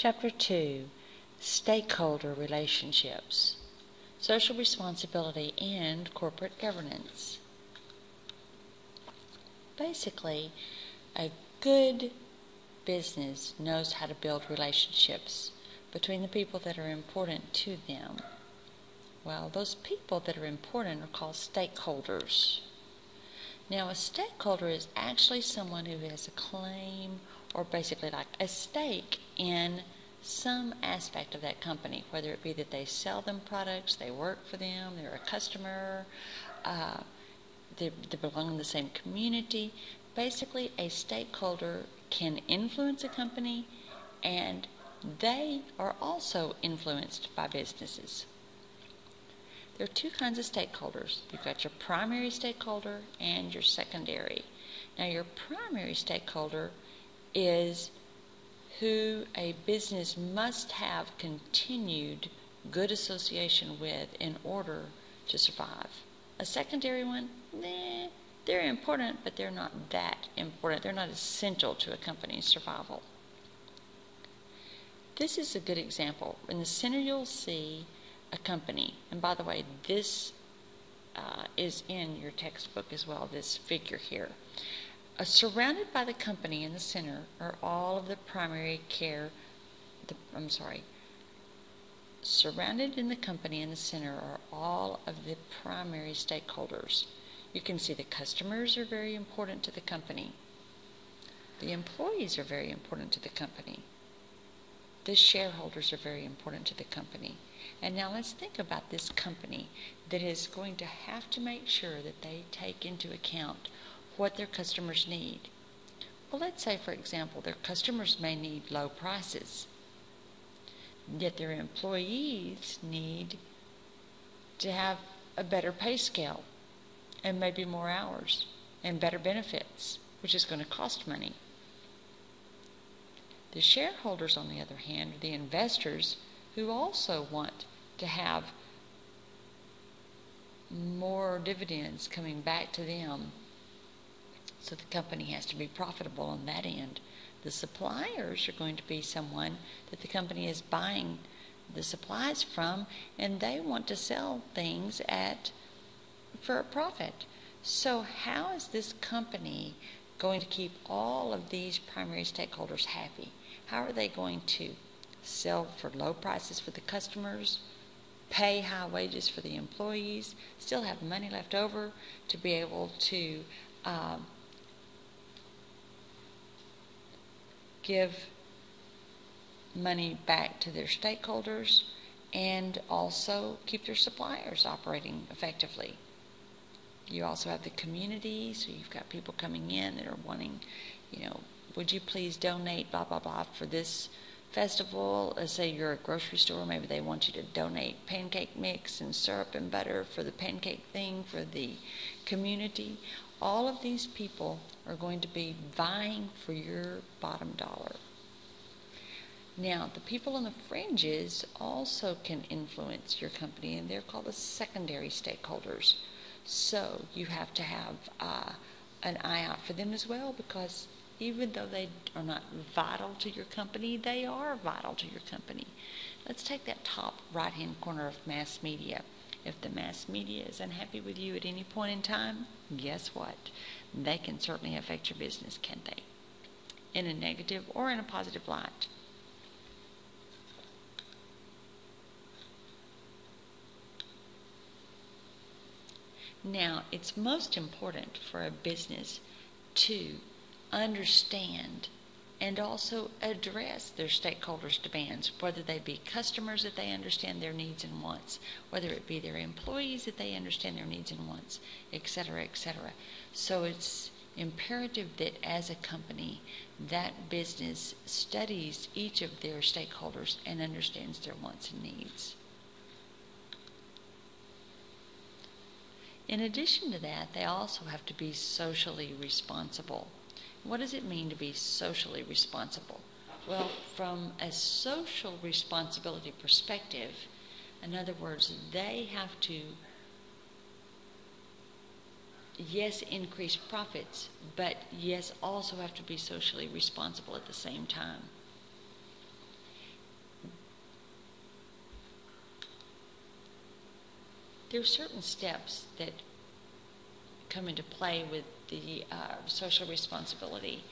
Chapter 2, Stakeholder Relationships, Social Responsibility and Corporate Governance. Basically, a good business knows how to build relationships between the people that are important to them. Well, those people that are important are called stakeholders. Now, a stakeholder is actually someone who has a claim or basically like a stake in some aspect of that company, whether it be that they sell them products, they work for them, they're a customer, they belong in the same community. Basically, a stakeholder can influence a company, and they are also influenced by businesses. There are two kinds of stakeholders. You've got your primary stakeholder and your secondary. Now, your primary stakeholder is who a business must have continued good association with in order to survive. A secondary one, they're important, but they're not that important. They're not essential to a company's survival. This is a good example. In the center, you'll see a company. And by the way, this is in your textbook as well, this figure here. Surrounded by the company in the center are all of the primary care, surrounded in the company in the center are all of the primary stakeholders. You can see the customers are very important to the company. The employees are very important to the company. The shareholders are very important to the company. And now let's think about this company that is going to have to make sure that they take into account what their customers need. Well, let's say, for example, their customers may need low prices, yet their employees need to have a better pay scale and maybe more hours and better benefits, which is going to cost money. The shareholders, on the other hand, are the investors who also want to have more dividends coming back to them. So the company has to be profitable on that end. The suppliers are going to be someone that the company is buying the supplies from, and they want to sell things for a profit. So how is this company going to keep all of these primary stakeholders happy? How are they going to sell for low prices for the customers, pay high wages for the employees, still have money left over to be able to give money back to their stakeholders, and also keep their suppliers operating effectively? You also have the community, so you've got people coming in that are wanting, would you please donate blah, blah, blah for this festival? Let's say you're a grocery store, maybe they want you to donate pancake mix and syrup and butter for the pancake thing for the community. All of these people are going to be vying for your bottom dollar. Now, the people on the fringes also can influence your company, and they're called the secondary stakeholders. So you have to have an eye out for them as well, because even though they are not vital to your company, they are vital to your company. Let's take that top right-hand corner of mass media. If the mass media is unhappy with you at any point in time, guess what? They can certainly affect your business, can't they? In a negative or in a positive light. Now, it's most important for a business to understand and also address their stakeholders' demands, whether they be customers that they understand their needs and wants, whether it be their employees that they understand their needs and wants, etc., etc. So it's imperative that as a company, that business studies each of their stakeholders and understands their wants and needs. In addition to that, they also have to be socially responsible. What does it mean to be socially responsible? Well, from a social responsibility perspective, in other words, they have to, yes, increase profits, but yes, also have to be socially responsible at the same time. there are certain steps that come into play with the social responsibility.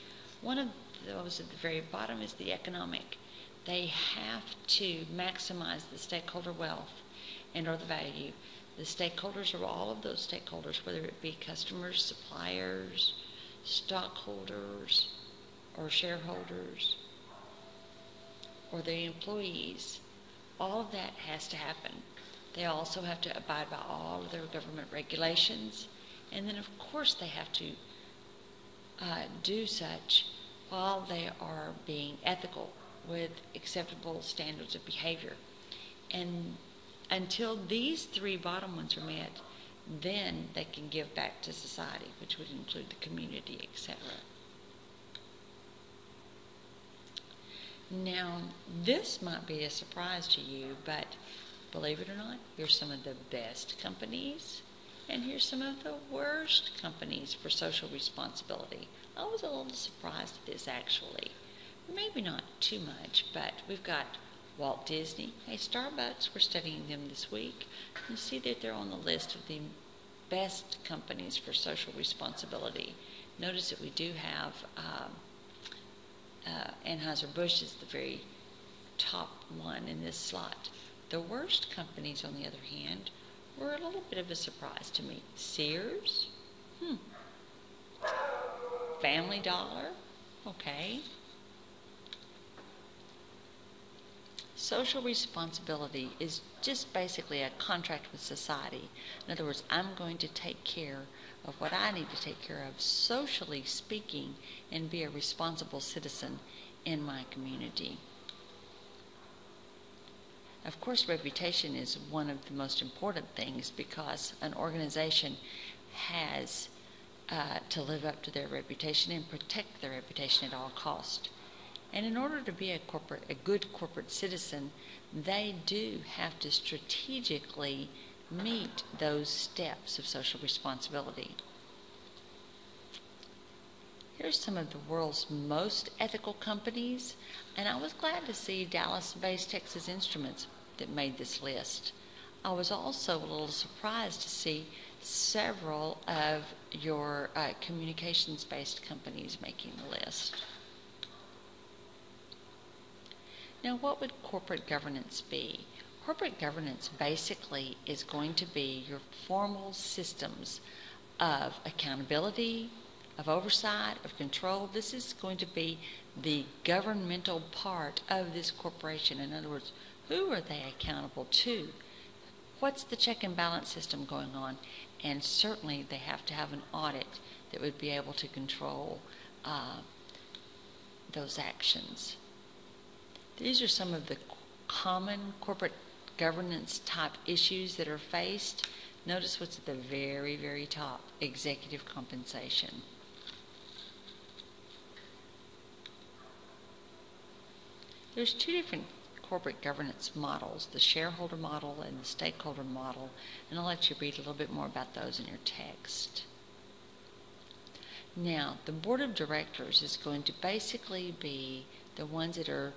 One of those at the very bottom is the economic. They have to maximize the stakeholder wealth and or the value. The stakeholders are all of those stakeholders, whether it be customers, suppliers, stockholders, or shareholders, or the employees. All of that has to happen. They also have to abide by all of their government regulations, and then of course they have to do such while they are being ethical with acceptable standards of behavior. And until these three bottom ones are met, then they can give back to society, which would include the community, etc. Now, this might be a surprise to you, but believe it or not, here's some of the best companies, and here's some of the worst companies for social responsibility. I was a little surprised at this, actually. Maybe not too much, but we've got Walt Disney. Hey, Starbucks, we're studying them this week. You see that they're on the list of the best companies for social responsibility. Notice that we do have Anheuser-Busch is the very top one in this slot. The worst companies, on the other hand, were a little bit of a surprise to me. Sears? Family Dollar? Okay. Social responsibility is just basically a contract with society. In other words, I'm going to take care of what I need to take care of, socially speaking, and be a responsible citizen in my community. Of course, reputation is one of the most important things because an organization has to live up to their reputation and protect their reputation at all costs. And in order to be a good corporate citizen, they do have to strategically meet those steps of social responsibility. Here's some of the world's most ethical companies, and I was glad to see Dallas-based Texas Instruments that made this list. I was also a little surprised to see several of your communications-based companies making the list. Now, what would corporate governance be? Corporate governance basically is going to be your formal systems of accountability, of oversight, of control. This is going to be the governmental part of this corporation. In other words, who are they accountable to? What's the check and balance system going on? And certainly they have to have an audit that would be able to control those actions. These are some of the common corporate governance type issues that are faced. Notice what's at the very, very top: executive compensation. There's two different corporate governance models, the shareholder model and the stakeholder model, and I'll let you read a little bit more about those in your text. Now, the board of directors is going to basically be the ones that are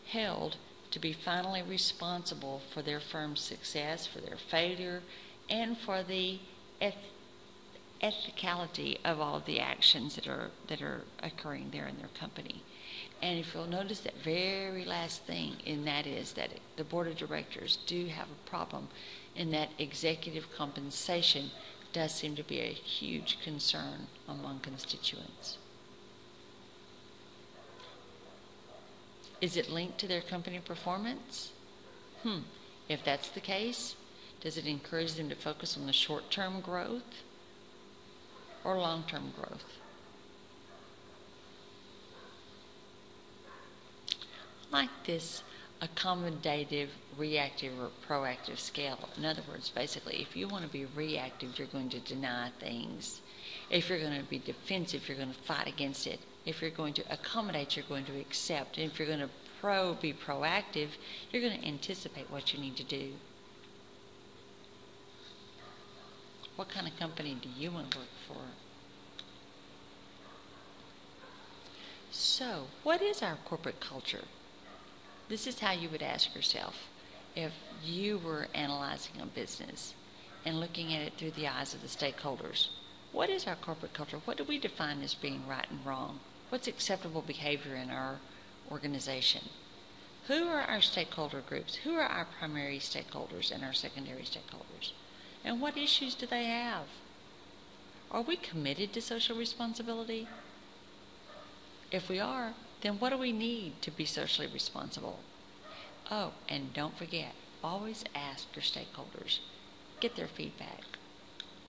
held to be finally responsible for their firm's success, for their failure, and for the ethicality of all of the actions that are occurring there in their company. And if you'll notice that very last thing, and that is that the board of directors do have a problem in that executive compensation does seem to be a huge concern among constituents. Is it linked to their company performance? If that's the case, does it encourage them to focus on the short-term growth or long-term growth? I like this accommodative, reactive, or proactive scale. In other words, basically, if you want to be reactive, you're going to deny things. If you're going to be defensive, you're going to fight against it. If you're going to accommodate, you're going to accept. And if you're going to be proactive, you're going to anticipate what you need to do. What kind of company do you want to work for? So, what is our corporate culture? This is how you would ask yourself if you were analyzing a business. and looking at it through the eyes of the stakeholders. What is our corporate culture? What do we define as being right and wrong? What's acceptable behavior in our organization? Who are our stakeholder groups? Who are our primary stakeholders and our secondary stakeholders? And what issues do they have? Are we committed to social responsibility? If we are, then what do we need to be socially responsible? Oh, and don't forget, always ask your stakeholders. Get their feedback.